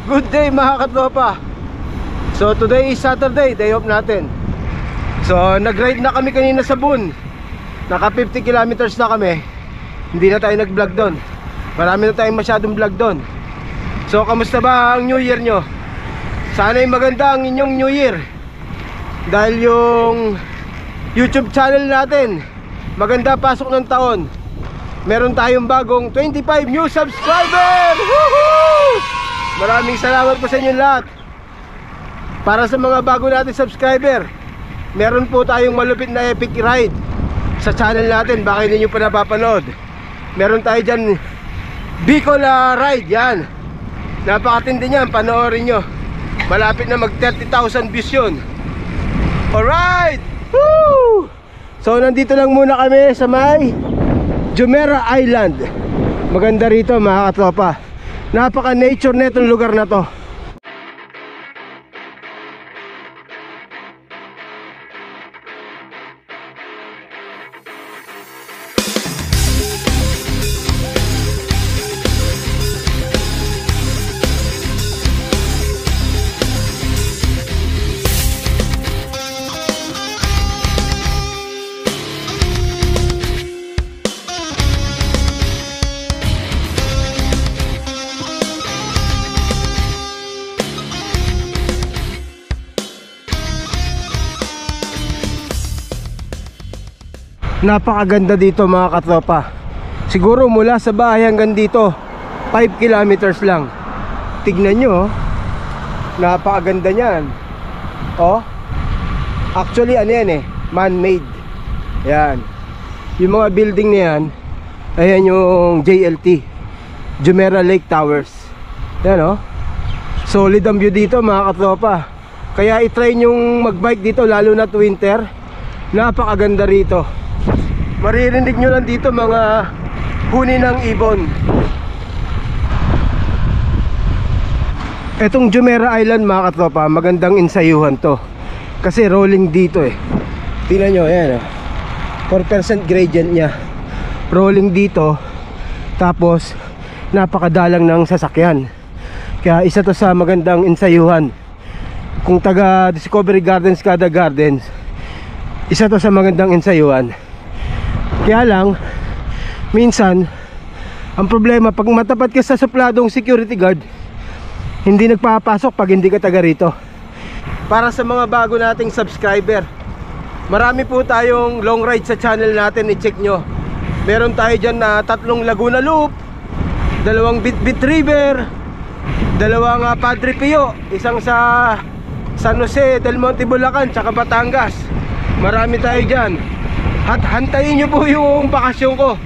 Good day mga katropa. So today is Saturday, day off natin. So nag-ride na kami kanina sa Boon. Naka 50 kilometers na kami. Hindi na tayo nag-vlog doon. Marami na tayong masyadong vlog doon. So kamusta ba ang New Year nyo? Sana'y maganda ang inyong New Year. Dahil yung YouTube channel natin, maganda pasok ng taon. Meron tayong bagong 25 new subscriber. Woohoo! Maraming salamat po sa inyo lahat. Para sa mga bago natin subscriber, meron po tayong malupit na epic ride sa channel natin. Baka hindi nyo pa napapanood. Meron tayo dyan Bicol ride. Yan, napakatindi nyan, panoorin nyo. Malapit na mag 30,000 views yun. Alright! Woo! So nandito lang muna kami sa may Jumeirah Island. Maganda rito mga katropa. Napaka nature na itong lugar na to. Napakaganda dito mga katropa. Siguro mula sa bahay hanggang dito 5 kilometers lang. Tignan nyo, napakaganda nyan. Oh, actually ano yan man-made. Yan, yung mga building na yan, ayan yung JLT, Jumeirah Lake Towers. Yan oh, solid ang view dito mga katropa. Kaya i-try nyong mag-bike dito lalo na winter. Napakaganda rito. Maririnig nyo lang dito mga huni ng ibon. Etong Jumeirah Island mga katropa, magandang ensayuhan to. Kasi rolling dito Tingnan nyo, ayan 4% gradient nya. Rolling dito. Tapos napakadalang ng sasakyan. Kaya isa to sa magandang ensayuhan. Kung taga Discovery Gardens kada Gardens, isa to sa magandang ensayuhan. Kaya lang, minsan, ang problema, pag matapat ka sa supladong security guard, hindi nagpapasok pag hindi ka taga rito. Para sa mga bago nating subscriber, marami po tayong long ride sa channel natin, i-check nyo. Meron tayo dyan na 3 Laguna Loop, 2 Bitbit River, 2 Padre Pio, isang sa San Jose del Monte, Bulacan, tsaka Batangas. Marami tayo dyan. At hantayin nyo po yung bakasyon ko,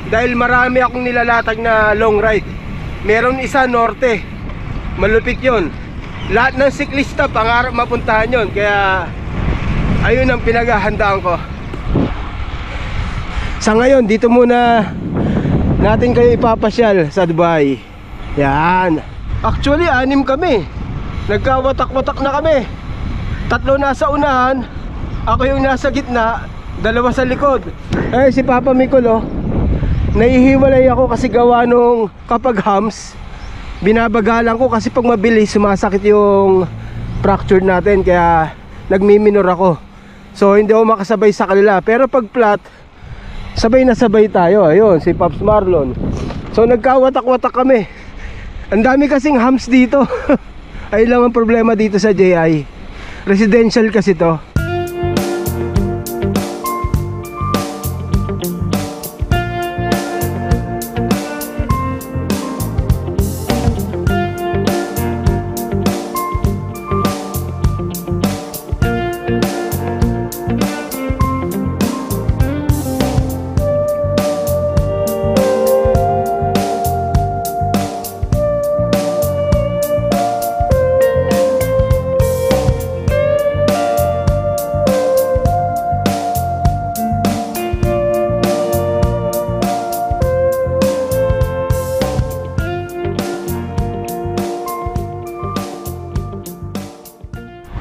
dahil marami akong nilalatag na long ride. Meron isa norte, malupit yun. Lahat ng siklista pangarap mapuntahan yun. Kaya ayun ang pinaghahandaan ko. Sa ngayon, dito muna natin kayo ipapasyal sa Dubai. Yan. Actually, 6 kami. Nagkawatak-watak na kami. 3 nasa unahan, ako yung nasa gitna, 2 sa likod. Si Papa Micol nahihiwalay ako kasi gawa nung kapag hams, binabagalan ko kasi pag mabilis sumasakit yung fracture natin. Kaya nagmiminor ako. So hindi ako makasabay sa kanila. Pero pag flat, sabay na sabay tayo. Ayun, si Pops Marlon. So nagkawatak-watak kami. Ang dami kasing hams dito. Ayun lang ang problema dito sa JI. Residential kasi to.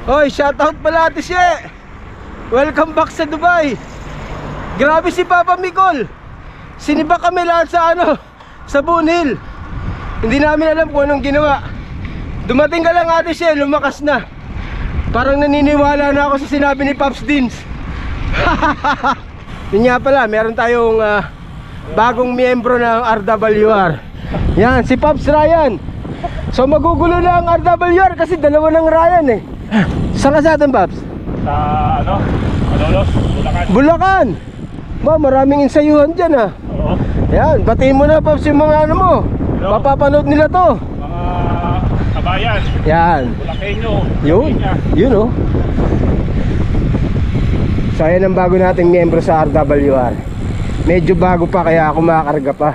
Hoy, shoutout pala Ate She. Welcome back sa Dubai. Grabe si Papa Micol. Sinibak kami lahat sa sa Boon Hill. Hindi namin alam kung anong ginawa. Dumating ka lang Ate Shell, lumakas na. Parang naniniwala na ako sa sinabi ni Pops Dins. Yun nga pala, meron tayong bagong miyembro ng RWR. Yan, si Pops Ryan. So magugulo na ang RWR kasi dalawa ng Ryan eh. Saan ka sa atin, Pops? Sa ano? Malolos, Bulacan. Bulacan. Ba, maraming insayuhan dyan ah. Oo. Yan, batiin mo na Pops yung mga ano mo. Hello. Mapapanood nila to. Mga kabayan. Yan. Bulakenyo. Yun, yun oh. So ayan ang bago nating miyembro sa RWR. Medyo bago pa kaya ako makakarga pa.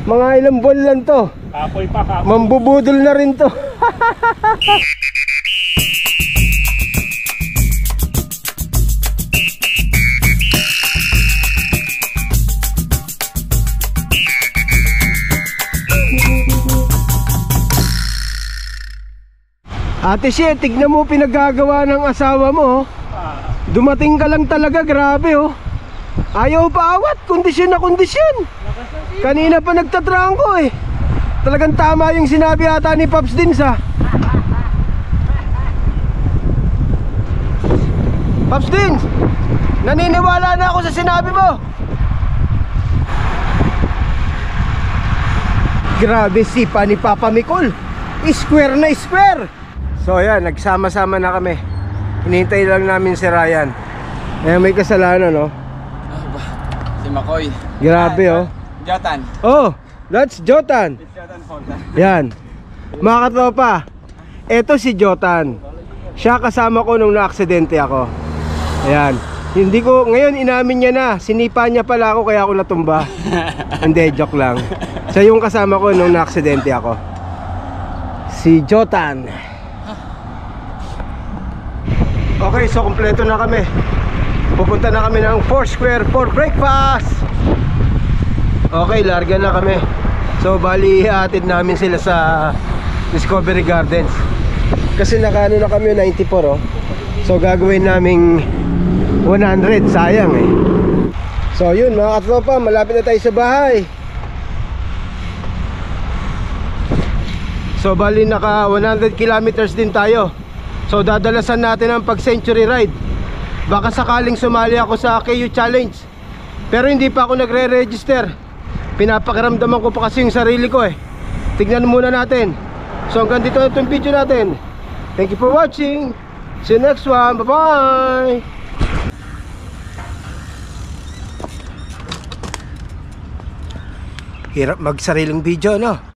Mga ilang buwan lang to. Kapoy pa, kapoy. Mambubudol na rin to. Ate Shea, tignan mo pinagagawa ng asawa mo. Dumating ka lang talaga, grabe oh. Ayaw pa awat, kondisyon na kondisyon. Kanina pa nagtatrangko eh. Talagang tama yung sinabi ata ni Pops Dins ha. Pops Dins, naniniwala na ako sa sinabi mo. Grabe sipa ni Papa Micol. Square na square. So ayan, nagsama-sama na kami. Hinihintay lang namin si Ryan. Ayan, may kasalanan no. Si Makoy. Grabe oh. Jotan. Oh, that's Jotan. Jotan Fonta. Yan. Mga katropa, eto si Jotan. Siya kasama ko nung naaksidente ako. Ayan. Hindi ko, ngayon inamin niya na. Sinipa niya pala ako kaya ako natumba. Hindi, joke lang. Siya yung kasama ko nung naaksidente ako. Si Jotan. Okay, so kompleto na kami. Pupunta na kami ng Foursquare for breakfast. Okay, larga na kami. So bali ihatid namin sila sa Discovery Gardens. Kasi nakaano na kami 94 oh. So gagawin naming 100, sayang eh. So yun mga katropa, malapit na tayo sa bahay. So bali naka 100 kilometers din tayo. So dadalasan natin ang pag century ride. Baka sakaling sumali ako sa KU Challenge. Pero hindi pa ako nagre-register. Pinapakiramdaman ko pa kasi yung sarili ko eh. Tignan muna natin. So hanggang dito na itong video natin. Thank you for watching. See you next one. Bye bye. Hirap mag sariling video no.